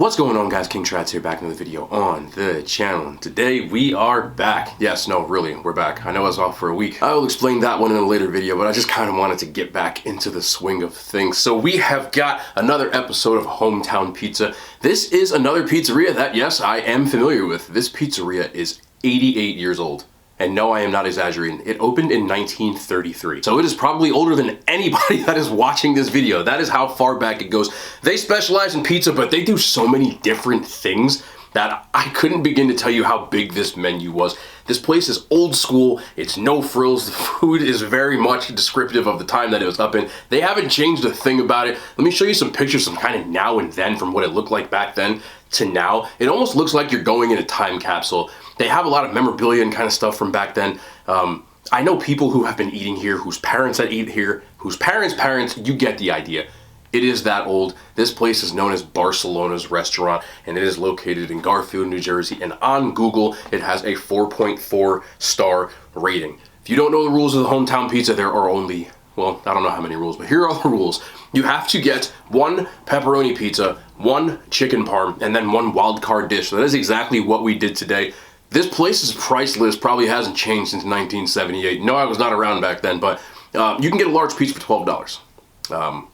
What's going on, guys? King Trats here, back in the video on the channel. Today we are back. Yes, no, really, we're back. I know I was off for a week. I will explain that one in a later video, but I just kind of wanted to get back into the swing of things. So we have got another episode of Hometown Pizza. This is another pizzeria that, yes, I am familiar with. This pizzeria is 88 years old. And no, I am not exaggerating. It opened in 1933. So it is probably older than anybody that is watching this video. That is how far back it goes. They specialize in pizza, but they do so many different things that I couldn't begin to tell you how big this menu was. This place is old school. It's no frills. The food is very much descriptive of the time that it was up in. They haven't changed a thing about it. Let me show you some pictures from kind of now and then, from what it looked like back then to now. It almost looks like you're going in a time capsule. They have a lot of memorabilia and kind of stuff from back then. I know people who have been eating here, whose parents that eat here, whose parents, you get the idea. It is that old. This place is known as Barcelona's restaurant, and it is located in Garfield, New Jersey, and on Google, it has a 4.4 star rating. If you don't know the rules of the Hometown Pizza, there are only, well, I don't know how many rules, but here are the rules. You have to get one pepperoni pizza, one chicken parm, and then one wild card dish. So that is exactly what we did today. This place's price list probably hasn't changed since 1978. No, I was not around back then, but you can get a large pizza for $12.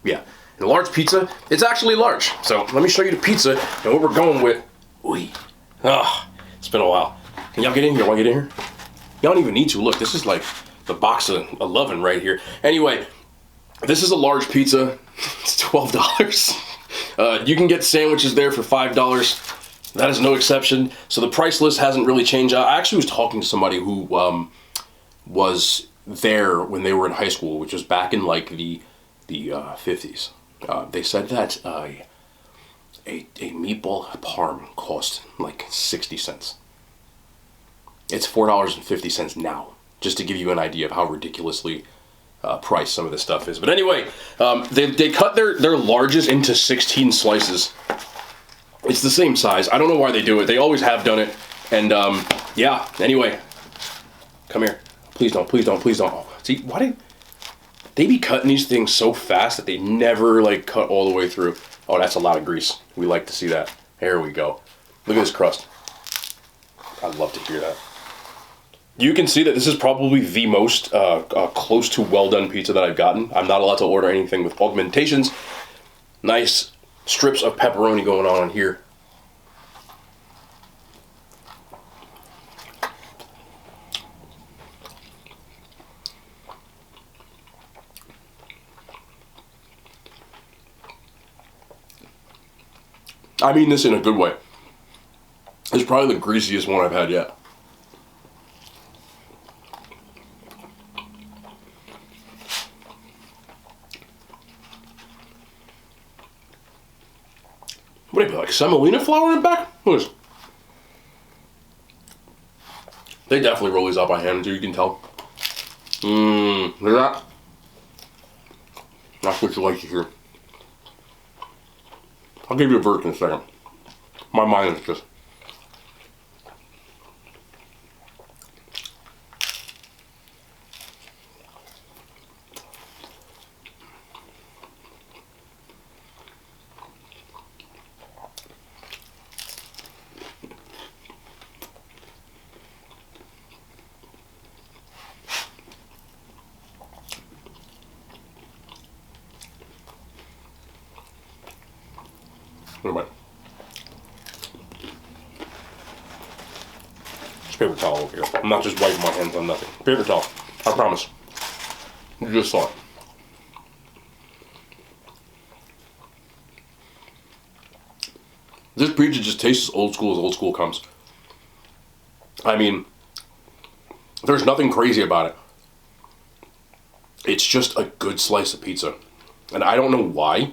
Yeah, and a large pizza, it's actually large. So let me show you the pizza and what we're going with. Ooh, it's been a while. Can y'all get in here? Want to get in here? Y'all don't even need to. Look, this is like the box of 11 right here. Anyway, this is a large pizza. It's $12. You can get sandwiches there for $5. That is no exception. So the price list hasn't really changed. I actually was talking to somebody who was there when they were in high school, which was back in like the 50s. They said that a meatball parm cost like 60 cents. It's $4.50 now, just to give you an idea of how ridiculously priced some of this stuff is. But anyway, they cut their largest into 16 slices. It's the same size. I don't know why they do it. They always have done it. And yeah, anyway, come here. Please don't, please don't, please don't. Oh, see, why did they be cutting these things so fast that they never like cut all the way through? Oh, that's a lot of grease. We like to see that. There we go. Look at this crust. I'd love to hear that. You can see that this is probably the most close to well done pizza that I've gotten. I'm not allowed to order anything with augmentations. Nice strips of pepperoni going on here. I mean this in a good way. It's probably the greasiest one I've had yet. What do you put, like semolina flour in the back? What is? They definitely roll these out by hand, too, you can tell. Look at that. That's what you like to hear. I'll give you a verdict in a second. My mind is just... Anyway. It's paper towel over here. I'm not just wiping my hands on nothing. Paper towel. I promise. You just saw it. This pizza just tastes as old school comes. I mean, there's nothing crazy about it. It's just a good slice of pizza. And I don't know why.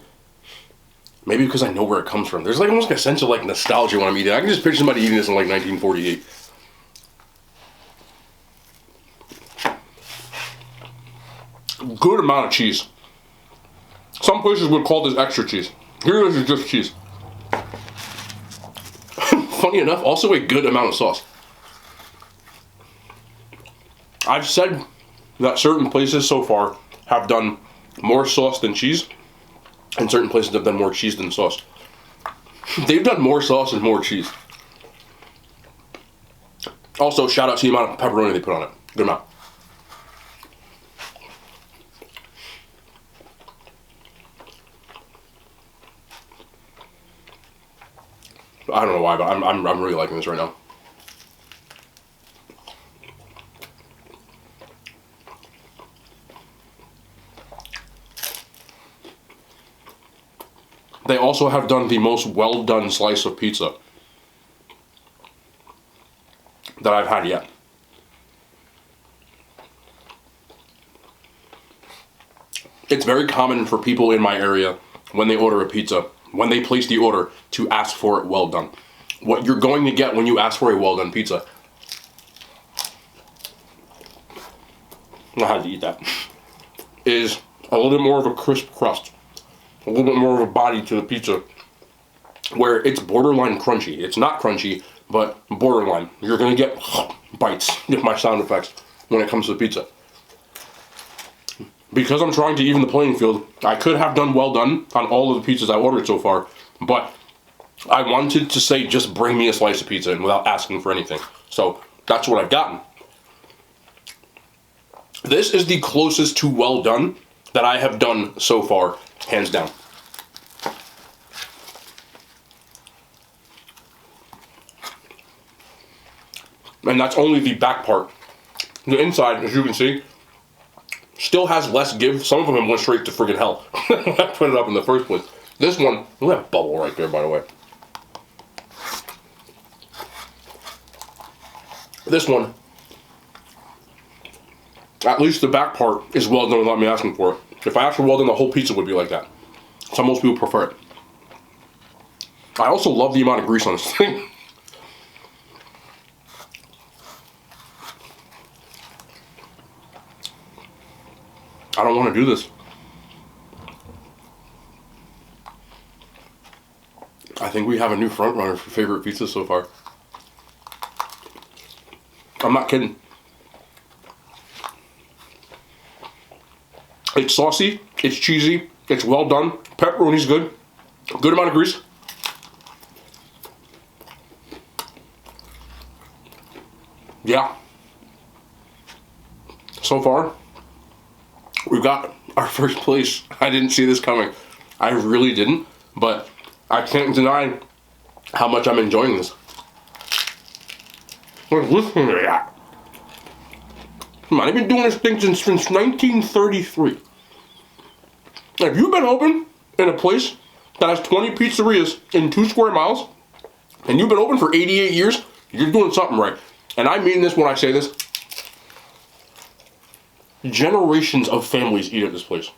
Maybe because I know where it comes from. There's like almost like a sense of like nostalgia when I'm eating it. I can just picture somebody eating this in like 1948. Good amount of cheese. Some places would call this extra cheese. Here this is just cheese. Funny enough, also a good amount of sauce. I've said that certain places so far have done more sauce than cheese. And certain places have done more cheese than sauce. They've done more sauce and more cheese. Also, shout out to the amount of pepperoni they put on it. Good amount. I don't know why, but I'm really liking this right now. They also have done the most well done slice of pizza that I've had yet. It's very common for people in my area when they order a pizza, when they place the order, to ask for it well done. What you're going to get when you ask for a well done pizza, I had to eat that, is a little bit more of a crisp crust, a little bit more of a body to the pizza, where it's borderline crunchy. It's not crunchy, but borderline. You're gonna get bites, with my sound effects, when it comes to the pizza. Because I'm trying to even the playing field, I could have done well done on all of the pizzas I ordered so far, but I wanted to say just bring me a slice of pizza and without asking for anything. So that's what I've gotten. This is the closest to well done that I have done so far, hands down. And that's only the back part. The inside, as you can see, still has less give. Some of them went straight to friggin' hell when I put it up in the first place. This one, look at that bubble right there, by the way. This one, at least the back part is well done without me asking for it. If I asked for well done, the whole pizza would be like that. So most people prefer it. I also love the amount of grease on this thing. I don't want to do this. I think we have a new front runner for favorite pizza so far. I'm not kidding. It's saucy, it's cheesy, it's well done, pepperoni's good, good amount of grease. Yeah. So far, we've got our first place. I didn't see this coming. I really didn't, but I can't deny how much I'm enjoying this. Listen to that. Come on, I've been doing this thing since 1933. If you've been open in a place that has 20 pizzerias in 2 square miles, and you've been open for 88 years, you're doing something right. And I mean this when I say this. Generations of families eat at this place.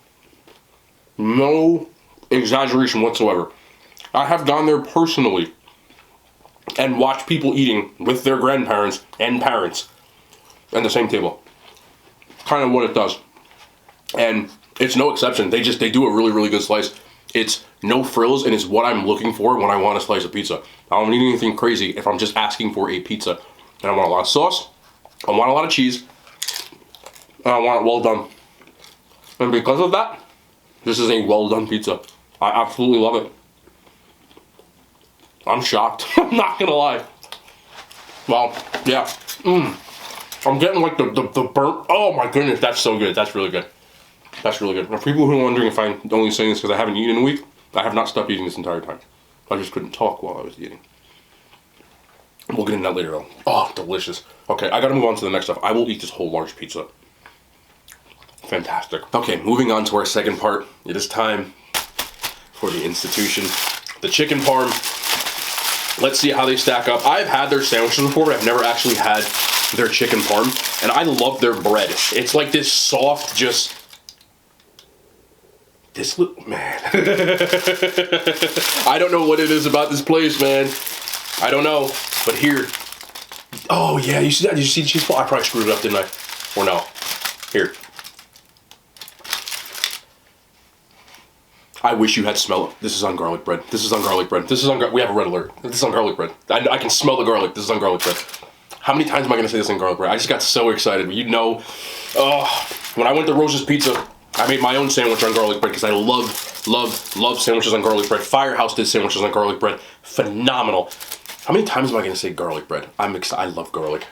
No exaggeration whatsoever. I have gone there personally and watched people eating with their grandparents and parents at the same table. Kind of what it does. And it's no exception. They do a really, really good slice. It's no frills, and it's what I'm looking for when I want a slice of pizza. I don't need anything crazy if I'm just asking for a pizza. And I want a lot of sauce, I want a lot of cheese, and I want it well done. And because of that, this is a well done pizza. I absolutely love it. I'm shocked. I'm not gonna lie. Well, yeah. I'm getting like the burnt. Oh my goodness, that's so good. That's really good. That's really good. For people who are wondering if I'm only saying this because I haven't eaten in a week, I have not stopped eating this entire time. I just couldn't talk while I was eating. We'll get into that later though. Oh, delicious. Okay, I gotta move on to the next stuff. I will eat this whole large pizza. Fantastic. Okay, moving on to our second part. It is time for the institution. The chicken parm. Let's see how they stack up. I've had their sandwiches before, but I've never actually had their chicken parm. And I love their bread. It's like this soft, just... This look, man. I don't know what it is about this place, man. I don't know. But here. Oh, yeah, you see that? Did you see the cheese ball? I probably screwed it up, didn't I? Or no. Here. I wish you had smell it. This is on garlic bread. This is on garlic bread. This is on we have a red alert. This is on garlic bread. I can smell the garlic. This is on garlic bread. How many times am I going to say this on garlic bread? I just got so excited. You know, when I went to Rose's Pizza I made my own sandwich on garlic bread because I love sandwiches on garlic bread. Firehouse did sandwiches on garlic bread. Phenomenal. How many times am I going to say garlic bread? I'm excited. I love garlic.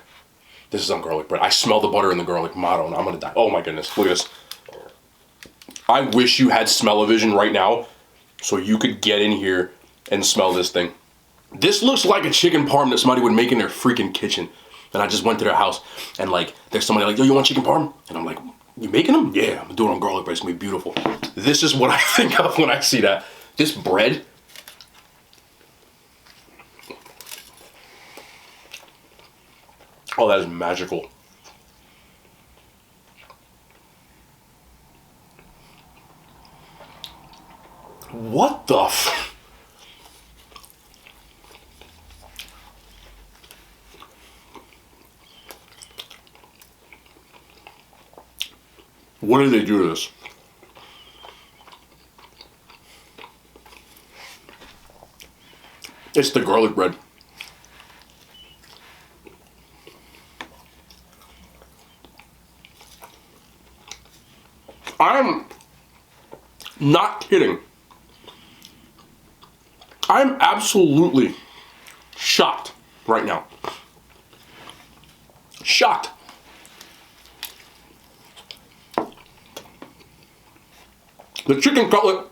This is on garlic bread. I smell the butter in the garlic motto, and I'm going to die. Oh my goodness. Look at this. I wish you had smell-o-vision right now so you could get in here and smell this thing. This looks like a chicken parm that somebody would make in their freaking kitchen. And I just went to their house, and like, there's somebody like, yo, you want chicken parm? And I'm like, you making them? Yeah, I'm gonna do it on garlic bread. It's gonna be beautiful. This is what I think of when I see that. This bread. Oh, that is magical. What the f... What did they do to this? It's the garlic bread. I'm not kidding. I'm absolutely shocked right now. Shocked. The chicken cutlet.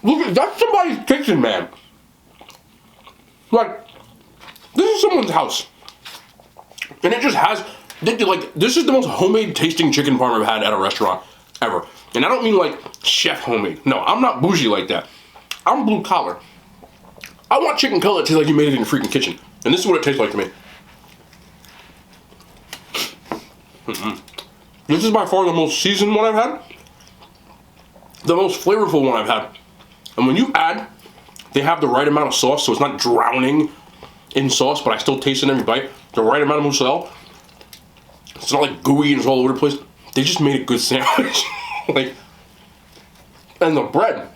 Look at that's somebody's kitchen, man. Like, this is someone's house, and it just has like this is the most homemade tasting chicken parm I've had at a restaurant ever. And I don't mean like chef homemade. No, I'm not bougie like that. I'm blue collar. I want chicken cutlet to taste like you made it in your freaking kitchen, and this is what it tastes like to me. This is by far the most seasoned one I've had. The most flavorful one I've had. And when you add, they have the right amount of sauce, so it's not drowning in sauce, but I still taste it in every bite. The right amount of mozzarella. It's not like gooey and it's all over the place. They just made a good sandwich. Like, and the bread.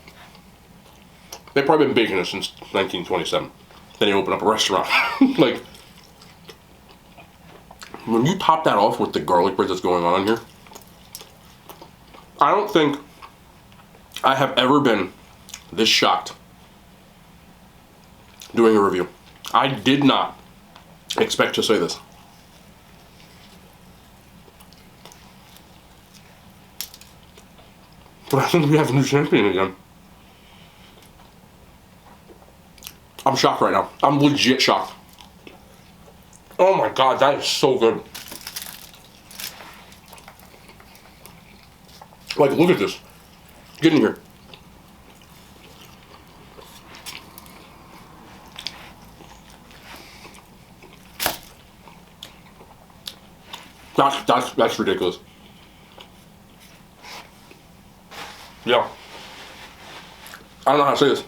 They've probably been baking it since 1927. Then they opened up a restaurant. Like, when you top that off with the garlic bread that's going on here, I don't think I have ever been this shocked doing a review. I did not expect to say this. But I think we have a new champion again. I'm shocked right now. I'm legit shocked. Oh my god, that is so good. Like, look at this. Get in here. That's ridiculous. Yeah. I don't know how to say this.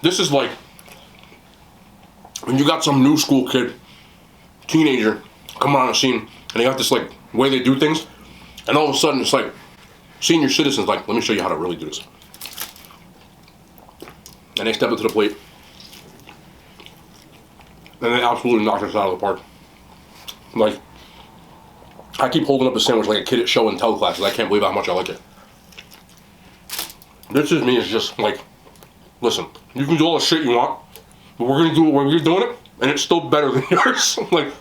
This is like when you got some new school kid, teenager, come on the scene, and they got this like way they do things, and all of a sudden it's like senior citizens like, let me show you how to really do this. And they step up to the plate, and they absolutely knock us out of the park. Like, I keep holding up a sandwich like a kid at show and tell classes. I can't believe how much I like it. This is me, is just like, listen, you can do all the shit you want, but we're gonna do it when you're doing it, and it's still better than yours. Like,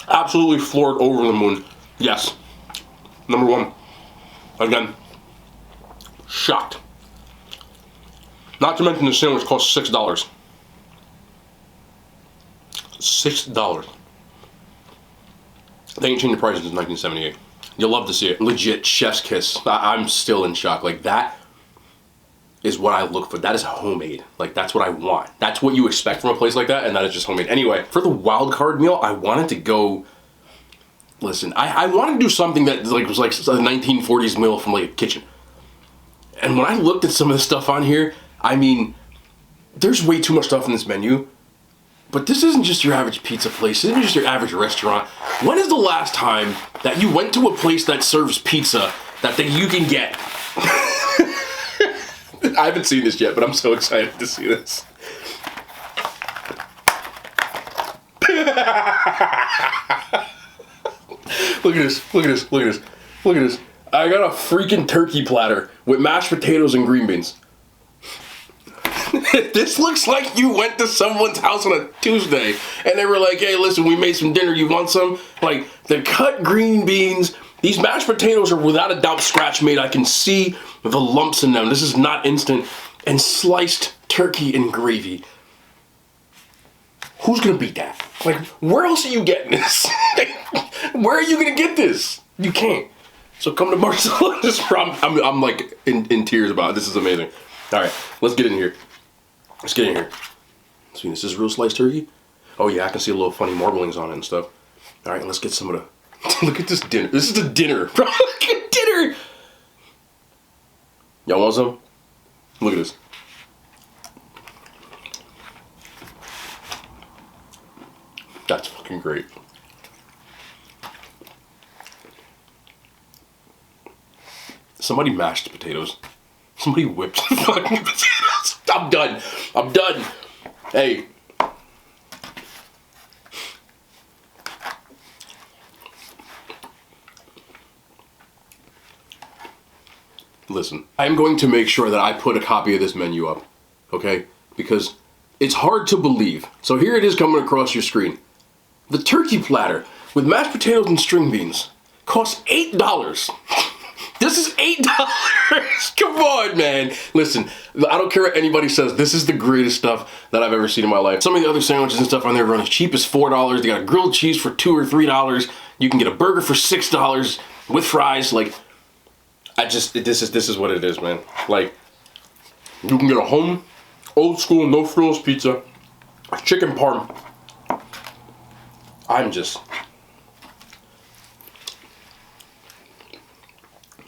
absolutely floored, over the moon. Yes. Number one. Again, shocked. Not to mention the sandwich costs $6. $6. They ain't changed the prices since 1978. You'll love to see it. Legit chef's kiss. I'm still in shock. Like, that is what I look for. That is homemade. Like, that's what I want. That's what you expect from a place like that, and that is just homemade. Anyway, for the wild card meal, I wanted to go... Listen, I wanted to do something that like was like a 1940s meal from like a kitchen. And when I looked at some of the stuff on here, I mean, there's way too much stuff in this menu. But this isn't just your average pizza place. This isn't just your average restaurant. When is the last time that you went to a place that serves pizza that you can get? I haven't seen this yet, but I'm so excited to see this. Look at this, look at this, look at this, look at this. I got a freaking turkey platter with mashed potatoes and green beans. This looks like you went to someone's house on a Tuesday and they were like, hey, listen, we made some dinner, you want some? Like, the cut green beans, these mashed potatoes are without a doubt scratch made. I can see the lumps in them. This is not instant. And sliced turkey and gravy. Who's gonna beat that? Like, where else are you getting this? Where are you gonna get this? You can't. So come to Barcelona. I'm like in tears about it. This is amazing. All right, let's get in here. Let's get in here. See, this is real sliced turkey. Oh yeah, I can see a little funny marblings on it and stuff. All right, let's get some of the. Look at this dinner. This is the dinner. Look at dinner. Y'all want some? Look at this. That's fucking great. Somebody mashed potatoes. Somebody whipped fucking potatoes. I'm done. I'm done. Hey. Listen, I'm going to make sure that I put a copy of this menu up, okay? Because it's hard to believe. So here it is coming across your screen. The turkey platter with mashed potatoes and string beans costs $8. This is $8. Come on, man. Listen, I don't care what anybody says. This is the greatest stuff that I've ever seen in my life. Some of the other sandwiches and stuff on there run as cheap as $4. They got a grilled cheese for $2 or $3. You can get a burger for $6 with fries. Like, this is what it is, man. Like, you can get a home, old school, no frills pizza, a chicken parm. I'm just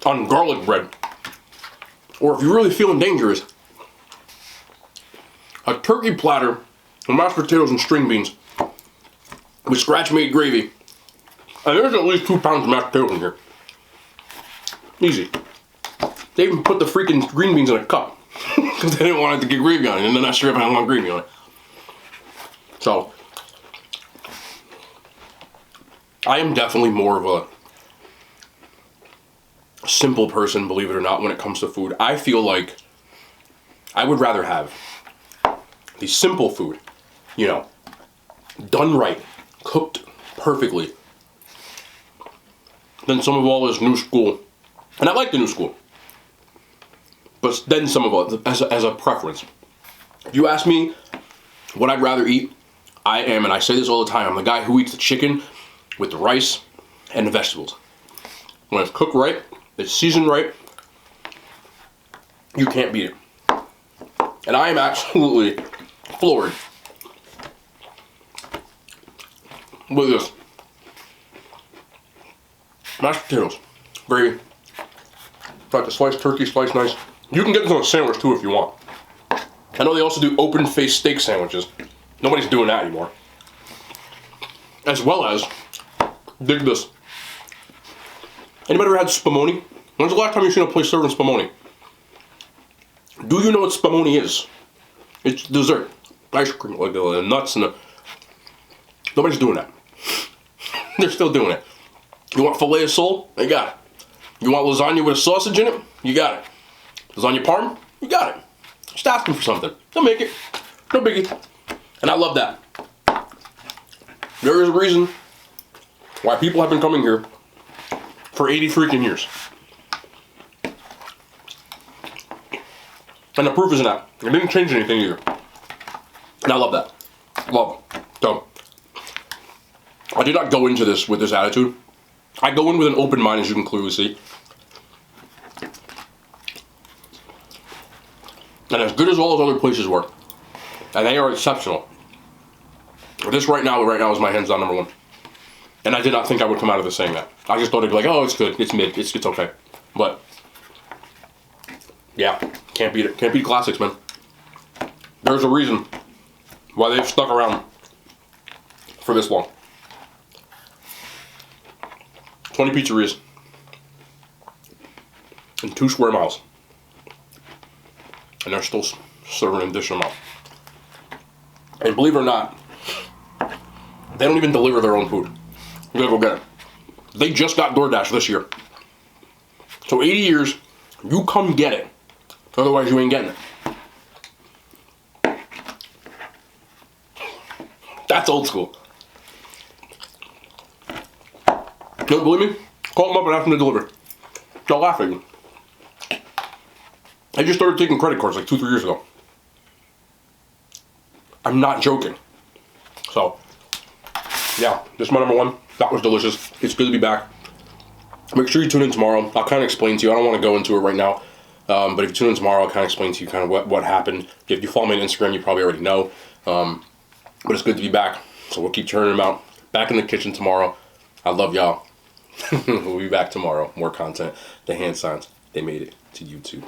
on garlic bread. Or if you're really feeling dangerous, a turkey platter with mashed potatoes and string beans with scratch-made gravy. And there's at least 2 pounds of mashed potatoes in here. Easy. They even put the freaking green beans in a cup because they didn't want it to get gravy on it, and then I straight up I don't want gravy on it. So I am definitely more of a simple person, believe it or not, when it comes to food. I feel like I would rather have the simple food, you know, done right, cooked perfectly, than some of all this new school. And I like the new school, but then some of it as a preference. If you ask me what I'd rather eat, I am, and I say this all the time, I'm the guy who eats the chicken with the rice and the vegetables. When it's cooked right, it's seasoned right, you can't beat it. And I am absolutely floored with this. Mashed potatoes, gravy. Got the sliced turkey, sliced nice. You can get this on a sandwich too if you want. I know they also do open-faced steak sandwiches. Nobody's doing that anymore. As well as, dig this. Anybody ever had spumoni? When's the last time you've seen a place serving spumoni? Do you know what spumoni is? It's dessert. Ice cream, like the nuts and the... Nobody's doing that. They're still doing it. You want filet of sole? They got it. You want lasagna with a sausage in it? You got it. Lasagna parm? You got it. Just ask them for something. They'll make it. No biggie. And I love that. There is a reason why people have been coming here for 80 freaking years. And the proof is in that. It didn't change anything either. And I love that. Love it. So, I did not go into this with this attitude. I go in with an open mind, as you can clearly see. And as good as all those other places were, and they are exceptional, this right now is my hands down number one. And I did not think I would come out of this saying that. I just thought it'd be like, oh, it's good, it's mid, it's okay. But, yeah, can't beat it. Can't beat classics, man. There's a reason why they've stuck around for this long. 20 pizzerias in 2 square miles. And they're still serving an additional amount. And believe it or not, they don't even deliver their own food. You gotta go get it. They just got DoorDash this year. So 80 years, you come get it. Otherwise, you ain't getting it. That's old school. Don't believe me? Call them up and ask them to deliver. They'll laugh at you. I just started taking credit cards like 2-3 years ago. I'm not joking. So, yeah, this is my number one. That was delicious. It's good to be back. Make sure you tune in tomorrow. I'll kind of explain to you. I don't want to go into it right now. But if you tune in tomorrow, I'll kind of explain to you kind of what happened. If you follow me on Instagram, you probably already know. But it's good to be back. So we'll keep churning them out. Back in the kitchen tomorrow. I love y'all. We'll be back tomorrow. More content. The hand signs, they made it to YouTube.